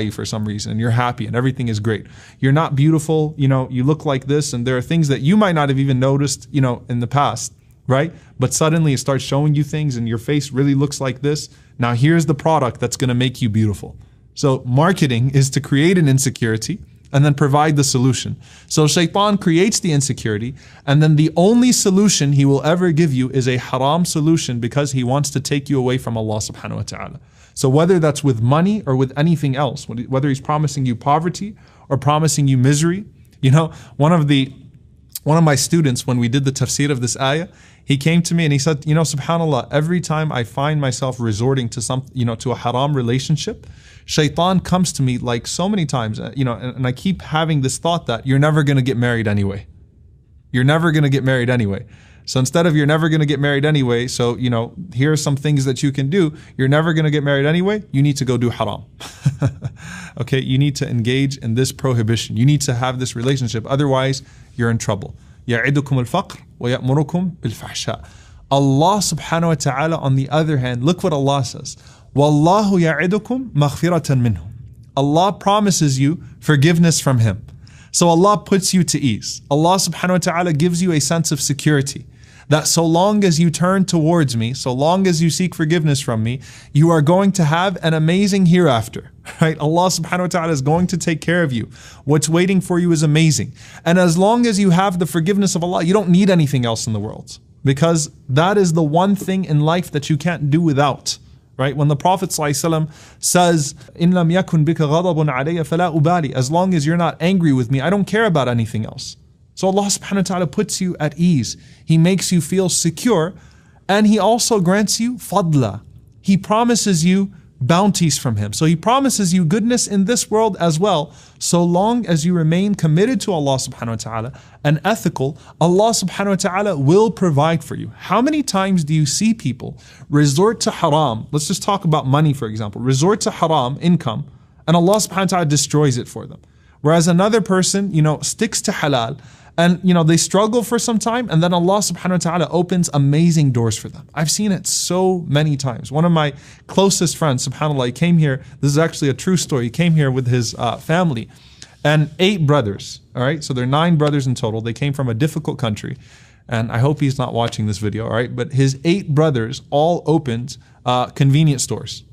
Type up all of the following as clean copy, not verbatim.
you for some reason and you're happy and everything is great. You're not beautiful, you look like this, and there are things that you might not have even noticed, in the past, right? But suddenly it starts showing you things and your face really looks like this. Now here's the product that's going to make you beautiful. So marketing is to create an insecurity and then provide the solution. So shaitan creates the insecurity, and then the only solution he will ever give you is a haram solution, because he wants to take you away from Allah subhanahu wa ta'ala. So whether that's with money or with anything else, whether he's promising you poverty or promising you misery. One of my students, when we did the tafsir of this ayah, he came to me and he said, subhanAllah, every time I find myself resorting to to a haram relationship, shaitan comes to me like so many times, and I keep having this thought that you're never going to get married anyway. You're never going to get married anyway. So instead of you're never going to get married anyway, so, here are some things that you can do. You're never going to get married anyway. You need to go do haram. Okay, you need to engage in this prohibition. You need to have this relationship. Otherwise, you're in trouble. يَعِدُكُمُ الْفَقْرِ وَيَأْمُرُكُمْ بِالْفَحْشَاءِ. Allah subhanahu wa ta'ala, on the other hand, look what Allah says. وَاللَّهُ يَعِدُكُمْ مَغْفِرَةً مِّنْهُ. Allah promises you forgiveness from Him. So Allah puts you to ease. Allah subhanahu wa ta'ala gives you a sense of security, that so long as you turn towards me, so long as you seek forgiveness from me, you are going to have an amazing hereafter, right? Allah subhanahu wa ta'ala is going to take care of you. What's waiting for you is amazing. And as long as you have the forgiveness of Allah, you don't need anything else in the world, because that is the one thing in life that you can't do without, right? When the Prophet ﷺ says, إِن لَمْ يَكُنْ بِكَ غَضَبٌ عَلَيَّ فَلَا أُبَالِي, as long as you're not angry with me, I don't care about anything else. So Allah subhanahu wa ta'ala puts you at ease. He makes you feel secure, and He also grants you fadla. He promises you bounties from Him. So He promises you goodness in this world as well, so long as you remain committed to Allah subhanahu wa ta'ala and ethical. Allah subhanahu wa ta'ala will provide for you. How many times do you see people resort to haram? Let's just talk about money, for example. Resort to haram income, and Allah subhanahu wa ta'ala destroys it for them. Whereas another person, sticks to halal, and they struggle for some time, and then Allah subhanahu wa ta'ala opens amazing doors for them. I've seen it so many times. One of my closest friends, subhanAllah, he came here. This is actually a true story. He came here with his family and 8 brothers. All right, so there are 9 brothers in total. They came from a difficult country, and I hope he's not watching this video. All right, but his 8 brothers all opened convenience stores.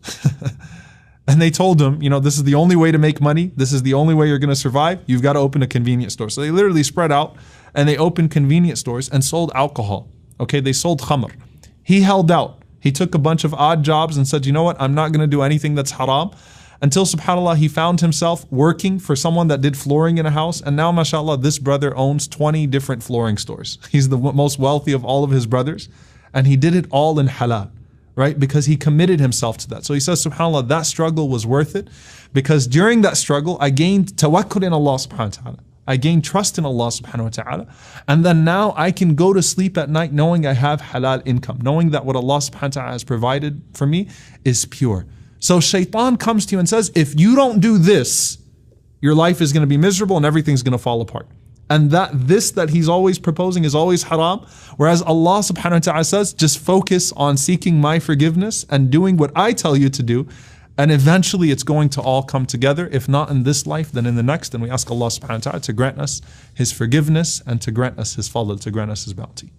And they told him, this is the only way to make money. This is the only way you're going to survive. You've got to open a convenience store. So they literally spread out and they opened convenience stores and sold alcohol. Okay, they sold khamr. He held out. He took a bunch of odd jobs and said, you know what? I'm not going to do anything that's haram. Until, subhanAllah, he found himself working for someone that did flooring in a house. And now, mashallah, this brother owns 20 different flooring stores. He's the most wealthy of all of his brothers. And he did it all in halal. Right? Because he committed himself to that. So he says, subhanAllah, that struggle was worth it, because during that struggle, I gained tawakkul in Allah subhanahu wa ta'ala. I gained trust in Allah subhanahu wa ta'ala. And then now I can go to sleep at night knowing I have halal income, knowing that what Allah subhanahu wa ta'ala has provided for me is pure. So shaitan comes to you and says, if you don't do this, your life is going to be miserable and everything's going to fall apart. And that he's always proposing is always haram. Whereas Allah subhanahu wa ta'ala says, just focus on seeking my forgiveness and doing what I tell you to do. And eventually it's going to all come together. If not in this life, then in the next. And we ask Allah subhanahu wa ta'ala to grant us His forgiveness and to grant us His fadl, to grant us His bounty.